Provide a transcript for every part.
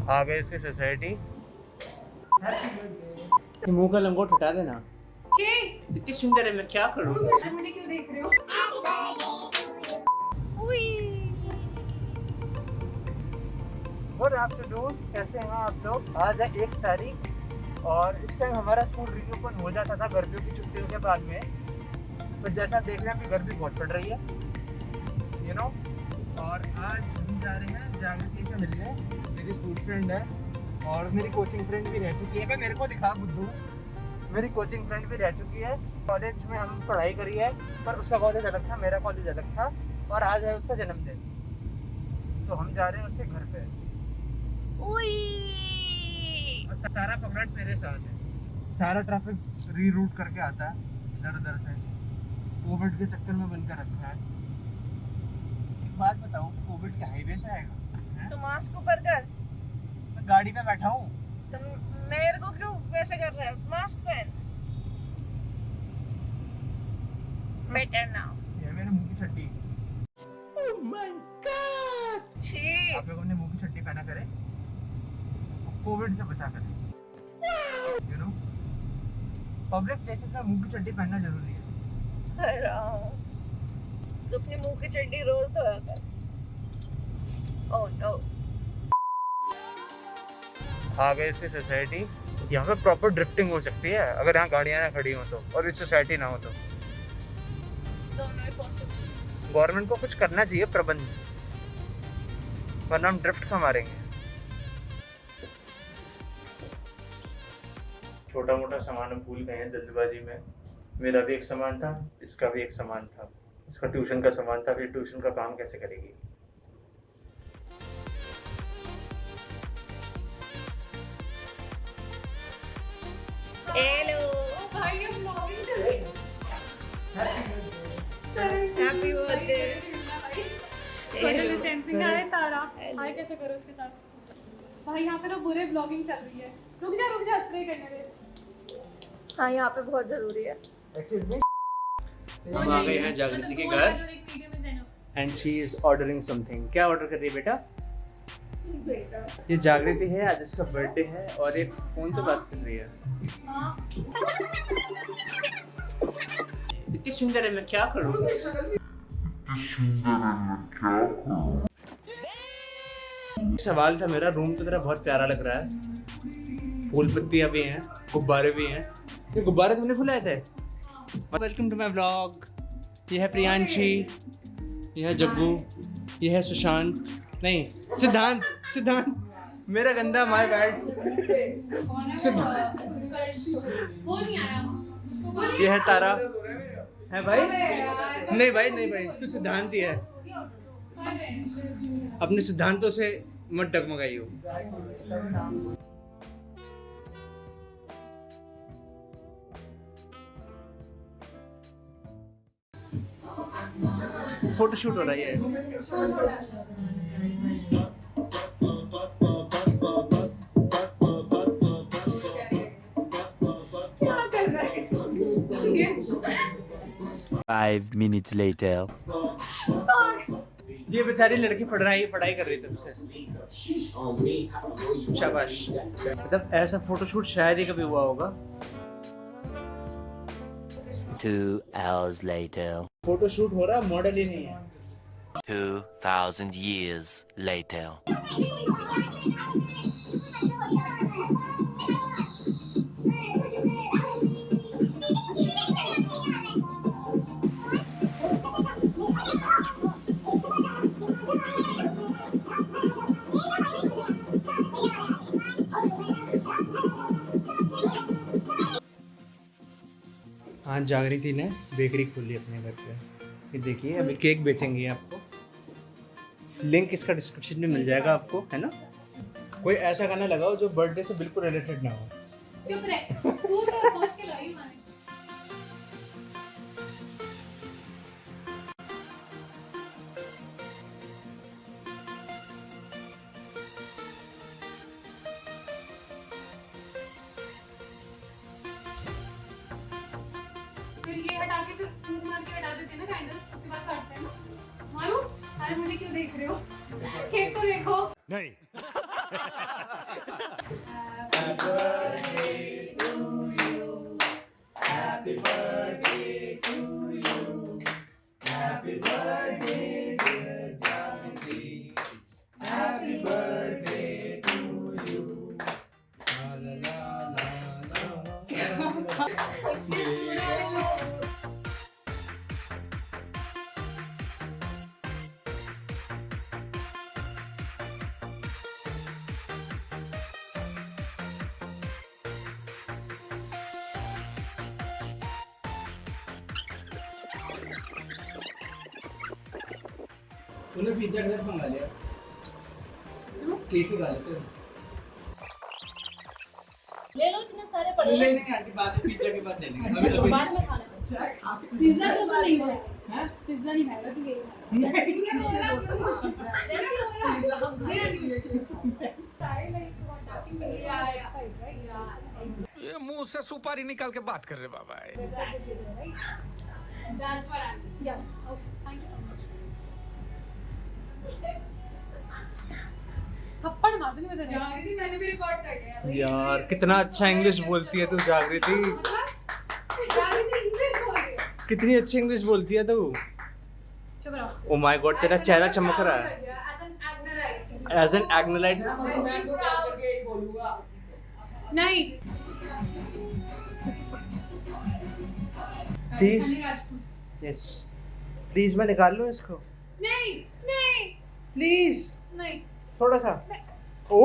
आ गए इसकी सोसाइटी। मुंह का लंगोट हटा देना। इतनी सुंदर है, मैं क्या करूँ? मुझे क्यों देख रहे हो? गुड आफ्टरनून, कैसे हैं आप लोग? आज है 1 तारीख और इस टाइम हमारा स्कूल रीओपन हो जाता था गर्मियों की छुट्टियों के बाद में। पर जैसा देख रहे हैं अभी गर्मी बहुत पड़ रही है, यू नो। और आज हम जा रहे हैं जागृति से मिलने। मेरी स्कूल फ्रेंड है और मेरी कोचिंग फ्रेंड भी रह चुकी है। मेरे को दिखा बुद्धू, मेरी कोचिंग फ्रेंड भी रह चुकी है। कॉलेज में हम पढ़ाई करी है, पर उसका कॉलेज अलग था, मेरा कॉलेज अलग था। और आज है उसका जन्मदिन, तो हम जा रहे हैं उसके घर पे। और सारा पकड़ मेरे साथ है। सारा ट्रैफिक रीरूट करके आता है इधर उधर से, कोविड के चक्कर में बनकर रखा है। एक बात बताओ, कोविड के हाईवे से आएगा तो मास्क ऊपर कर। मैं गाड़ी पे बैठा हूँ। तो मेरे को क्यों वैसे कर रहा है? मास्क पहन। Better now. ये मेरे मुंह की छट्टी। Oh my God. छी। आप लोग अपने मुंह की छट्टी पहना करें, कोविड से बचा करें, यू नो। पब्लिक प्लेसेस में मुंह की छट्टी पहनना जरूरी है। तो अपनी मुंह की चड्डी रोज धोया कर। Oh no. आ गए इसकी सोसाइटी। यहाँ पे प्रॉपर ड्रिफ्टिंग हो सकती है अगर यहाँ गाड़ियाँ ना खड़ी हो तो, और इस सोसाइटी ना हो तो। दोनों ही पॉसिबल। गवर्नमेंट को कुछ करना चाहिए प्रबंध, वरना हम ड्रिफ्ट का मारेंगे। छोटा मोटा सामान हम भूल गए हैं जल्दबाजी में। मेरा भी एक सामान था, इसका भी एक सामान था। इसका ट्यूशन का सामान था, फिर ट्यूशन का काम कैसे करेगी? हेलो भाई, ये व्लॉगिंग चल रही है। Happy birthday. सोशल डिस्टेंसिंग है तारा। हाय कैसे करो उसके साथ? भाई यहाँ पे तो बुरे ब्लॉगिंग चल रही है। रुक जा स्प्रे करने दे। हाँ, यहाँ पे बहुत जरूरी है। हम आ गए हैं जागृति के घर and she is ordering something. क्या ऑर्डर कर रही है बेटा? ये जागृति है, आज इसका बर्थडे है और एक फोन पे बात कर रही है। इतनी सुंदर है, मैं क्या करूँ? सवाल था मेरा, रूम तो तेरा बहुत प्यारा लग रहा है, फूल पत्तियां भी हैं, गुब्बारे भी हैं। ये गुब्बारे तुमने फुलाए थे? Welcome to my vlog. ये है प्रियांशी, ये है जग्गू, ये है सुशांत, नहीं सिद्धांत मेरा गंदा, माय बैड। वो नहीं आया। ये है तारा, है भाई? नहीं भाई तू सिद्धांत ही है। अपने सिद्धांतों से मत डगमगाइयो। फोटोशूट हो रहा है। क्या कर रहा है? 5 minutes later. ये बेचारी लड़की पढ़ाई कर रही थी तुमसे। शाबाश। मतलब ऐसा फोटोशूट शायद ही कभी हुआ होगा। 2 hours later. फोटोशूट हो रहा, मॉडल ही नहीं है। 2000 years later. आज जागृति ने बेकरी खोली अपने घर पे। ये देखिए, अभी केक बेचेंगे आपको। लिंक इसका डिस्क्रिप्शन में मिल जाएगा आपको, है ना। कोई ऐसा गाना लगाओ जो बर्थडे से बिल्कुल रिलेटेड ना हो। चुप रह, तू तो सोच के लाई माने। फिर ये हटा के फिर फूक मार के हटा देते हैं ना कैंडल, उसके बाद काटते हैं ना। मालूम? अरे मुझे क्यों देख रहे हो? केक को देखो। नहीं तूने पिज्जा घर मंगा लिया केक ही खा लेते ले लो, इतने सारे पड़े हैं। नहीं आंटी बाद में पिज्जा के बाद ले लेंगे अभी बाद में खाना। पिज्जा तो नहीं खाएगा। हैं पिज्जा नहीं खाएगा तो यही ये मुंह से सुपारी निकाल के बात कर रहे बाबा। That's what I mean. Yeah. Okay. Thank you so much. थप्पड़ मार दूंगी मैं तेरे। जागृति मैंने भी रिकॉर्ड कर लिया। यार कितना अच्छा इंग्लिश बोलती है तू जागृति जागृति इंग्लिश बोल रही है। कितनी अच्छी इंग्लिश बोलती है तू चुप रहो। ओ माय गॉड तेरा चेहरा चमक रहा है As an agnorite. As an agnolite नहीं। प्लीज यस प्लीज मैं निकाल लूं इसको नहीं नहीं प्लीज नहीं। थोड़ा सा ओ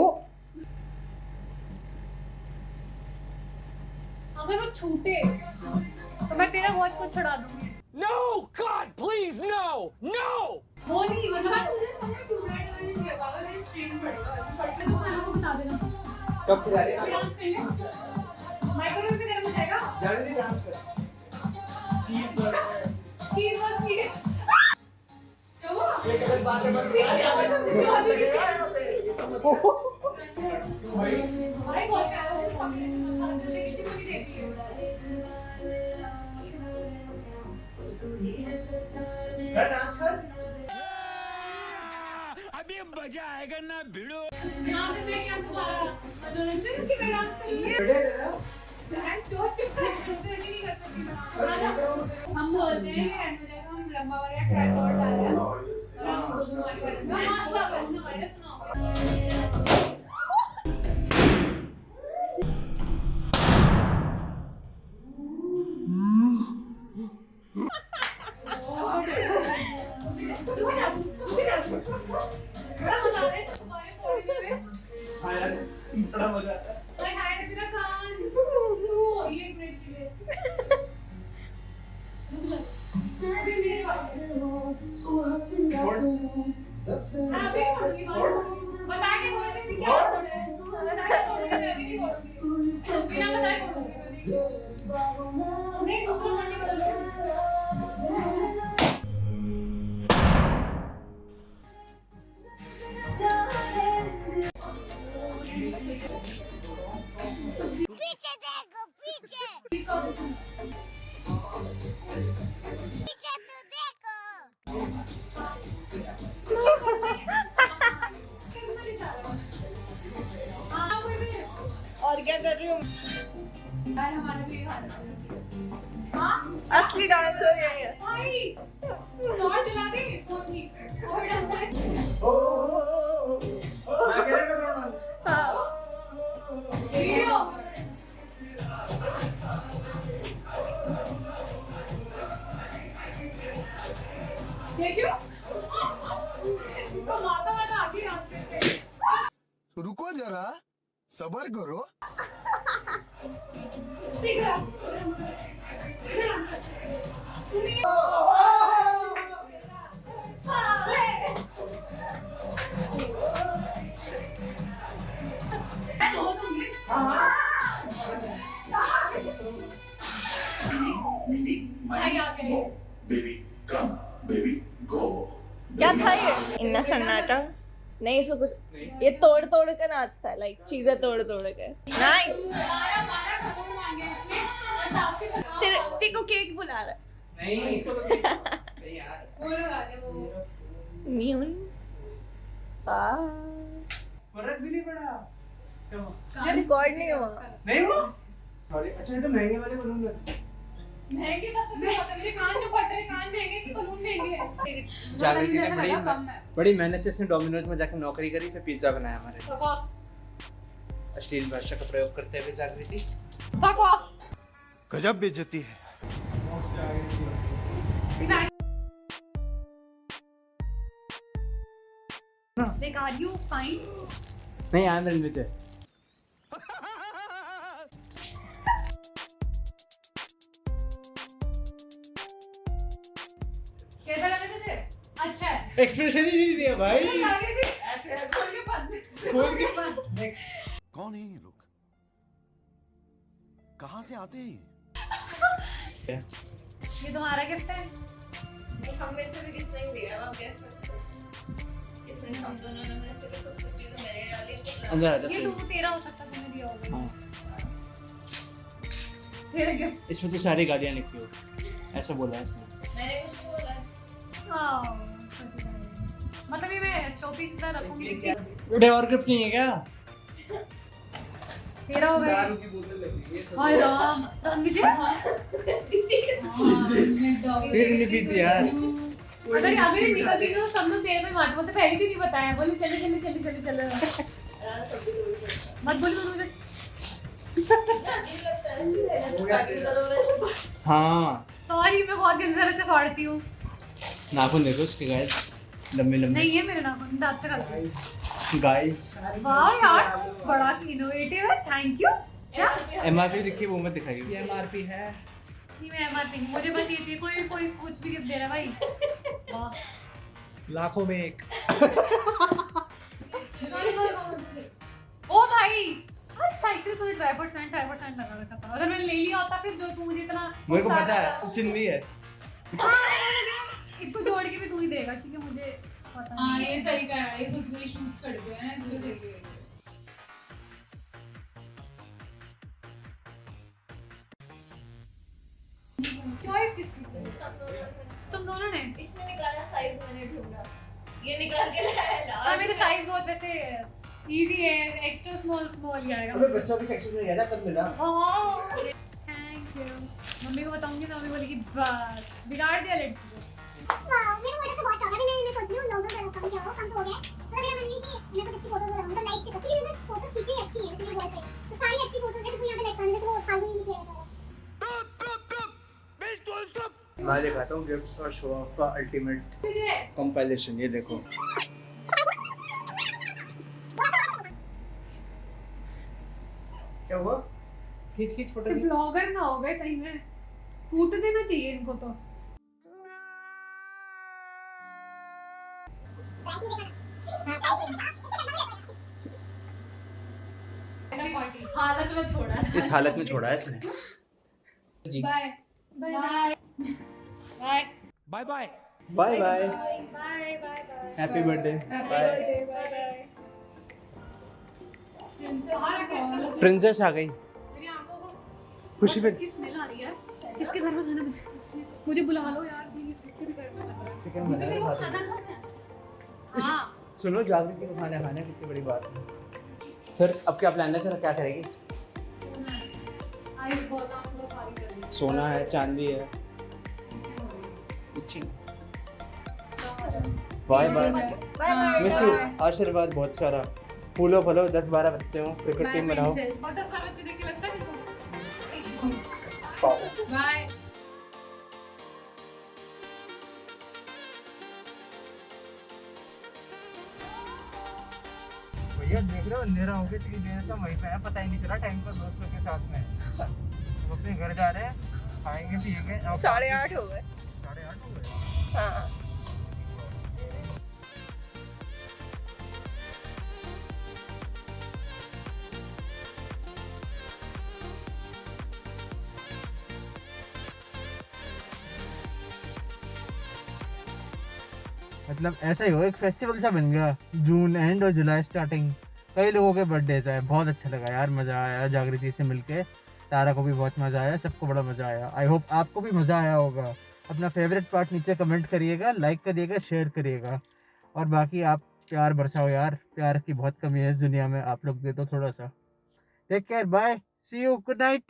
अगर वो छूटे तो मैं तेरा बहुत कुछ छुड़ा दूंगी। No, God, please, no, no. वो नहीं मतलब तुझे समझ ट्यूबलाइट वाली चाहिए बाबा से स्ट्रीम पड़ेगा। पढ़ने को खाना को बता देना। कब से जा रही है डांस कर ले। माइक्रोवेव में गर्म हो जाएगा। जागृति डांस कर He was me. अभी मजा आएगा ना भिड़ो। हम बोलते हैं कि रन में हम लंबा वाला ट्राइपॉड ला रहे हैं और हम दोनों वाले करेंगे। नाश्ता करने वाले सुनाओ। बड़ा मजा आता है मैं हाइड मेरा कान ये एक मिनट के लिए बता के बोल रही थी क्या बता के बोल रही मैं भी नहीं बोलूंगी बिना बताए बोलूंगी नहीं दूसरा गाने बदल पीछे देखो पीछे पीछे तो देखो और क्या कर रही हूँ? यार हमारे लिए खाना असली डांसर यही है। भाई नॉट दिला दे फोन की और डांसर हाँ। वीडियो देखियो इसको माता वाला आगे आते थे रुको जरा सबर करो ठीक है क्या था ये? इन्ना सन्नाटा नहीं, इसको कुछ ये तोड़ तोड़ के नाचता है, लाइक चीजें तोड़ तोड़ के। नाइस। तेरे को केक बुला रहा है। नहीं इसको तो नहीं यार म्यून फर्क भी नहीं पड़ा। क्या हुआ? रिकॉर्ड नहीं हुआ। नहीं हुआ? सॉरी। अच्छा ये तो महंगे वाले बलून लगे। महंगे सस्ते से होते हैं। मेरे कान जो फट रहे हैं, कान महंगे कि बलून महंगे हैं? जागृति ने ऐसा लगा कम है। बड़ी मेहनत से इसने डोमिनोज में जाकर नौकरी करी, फिर पिज्जा बनाया हमारे लिए। Fuck off. अश्लील भाषा का प्रयोग करते हुए जागृति। Fuck off. गजब बेइज्जती है। Like, are you fine? नहीं, आई एम रणवीर। कैसा लगा तुझे? अच्छा है। एक्सप्रेशन ही नहीं दिया भाई। ऐसे ऐसे खोल के बंद। कौन है ये लोग? कहाँ से आते हैं? ये तुम्हारा गिफ्ट है? नहीं, हम में से भी किसने नहीं दिया, आप गेस सकते हो। किसने, हम दोनों ने में से भी कुछ कुछ चीजें मैंने डाली, कुछ अंदर आ जा। ये तू तेरा हो सकता, तूने दिया होगा। हाँ। तेरा गिफ्ट। इसमें तो सारी गालियाँ लिखी हो, ऐसा बोला है इसने। मैंने कुछ नहीं बोला। मतलब ये मैं शोपीस इधर रखूंगी। बेटे और गिफ्ट नहीं है क्या? तेरा हो गया। की बोतल लगी है। हाय राम, विजय। फिर नहीं पीती यार। अगर ये निकलती तो सब लोग तेरे को मार बोलते, पहले क्यों नहीं बताया? बोले चले चले चले चले चले। मत बोल मुझे। अजीब लगता है। हाँ सॉरी, मैं बहुत गंदी तरह से फाड़ती हूँ। नाखून देखो उसके गाइस, लंबे लंबे। नहीं, ये मेरे नाखून दांत से करती हूँ। गाइस वाह यार, बड़ा इनोवेटिव है। Thank you. क्या? एमआरपी लिखी है, वो मत दिखाइए। एमआरपी है। नहीं, मैं एमआरपी नहीं, मुझे बस ये चाहिए। कोई कुछ भी गिफ्ट दे रहा है भाई। वाह। लाखों में एक। ओ भाई, अच्छा इसलिए तुझे 5% लगा रखा था। अगर मैंने ले लिया होता फिर जो तू मुझे इतना मेरे को गुस्सा पता आता है चिंदी है। इसको जोड़ के भी तू ही देगा क्योंकि मुझे पता हाँ, नहीं ये सही कह रहा है। ये खुद के शूट करते हैं इसलिए सही है। चॉइस किसकी थी? तुम दोनों ने। इसने निकाला साइज, मैंने ढूंढा, ये निकाल के लाया। हाँ, मेरे साइज बहुत वैसे इजी है। एक्स्ट्रा स्मॉल ही आएगा। अबे बच्चों के सेक्शन में गया था तब मिला। Thank you. मम्मी को बताऊंगी तो मम्मी बोलेगी बस बिगाड़ दिया लड़की को। वाह, मेरे ऑर्डर से बहुत ज्यादा मैं सोच रही हूँ लोगों का रखा हूँ, क्या हो कम तो हो गया। तो मेरा मन नहीं कि मैं कुछ अच्छी फोटोज लगाऊं, तो लाइक के साथ मैंने फोटो खींची अच्छी है इसलिए बहुत है। तो सारी अच्छी फोटोज है, तो यहां पे लटकाने से तो वो फालतू ही निकलेगा। मैं दिखाता हूँ गिफ्ट्स और शो ऑफ का अल्टीमेट मुझे कंपाइलेशन। ये देखो क्या हुआ? खींच खींच फोटो खींच। ब्लॉगर ना हो गए सही में। कूट देना चाहिए इनको तो। हालत में छोड़ा है। इस हालत में छोड़ा है इसने। जी bye bye bye bye bye. Bye bye. Bye bye. Happy birthday. Princess आ गई। मेरी आंखों को खुशी पे अच्छी स्मेल आ रही है। किसके घर में खाना बना है? मुझे बुला लो यार प्लीज। किसके भी घर में बना है? चिकन बना तेरे को है। खाना खाना है? हाँ। सुनो, जागृति को खाना खाना कितनी बड़ी बात है। फिर अब क्या प्लान है? तेरा क्या करेगी? आइस बहुत आंखों को खाली कर रही है। सोना है, चांदी है। Bye bye. Miss you. आशीर्वाद बहुत सारा। फूलो फलो 10-12 बच्चे हो, क्रिकेट टीम बनाओ। और 10-12 बच्चे देख के लगता है कि बाय। भैया देख रहे हो अंधेरा हो गया, इतनी देर से वहीं पे है, पता ही नहीं चला टाइम का दोस्तों के साथ में। हम अपने घर जा रहे हैं, खाएंगे पिएंगे। 8:30 हो गए। 8:30 हो गए। हाँ। मतलब ऐसा ही हो, एक फेस्टिवल सा बन गया। जून एंड और जुलाई स्टार्टिंग, कई लोगों के बर्थडे है। बहुत अच्छा लगा यार, मज़ा आया जागृति से मिलके। तारा को भी बहुत मज़ा आया, सबको बड़ा मज़ा आया। आई होप आपको भी मज़ा आया होगा। अपना फेवरेट पार्ट नीचे कमेंट करिएगा, लाइक करिएगा, शेयर करिएगा। और बाकी आप प्यार बरसाओ यार, प्यार की बहुत कमी है इस दुनिया में, आप लोग दे दो थोड़ा सा। Take care, bye, see you, good night.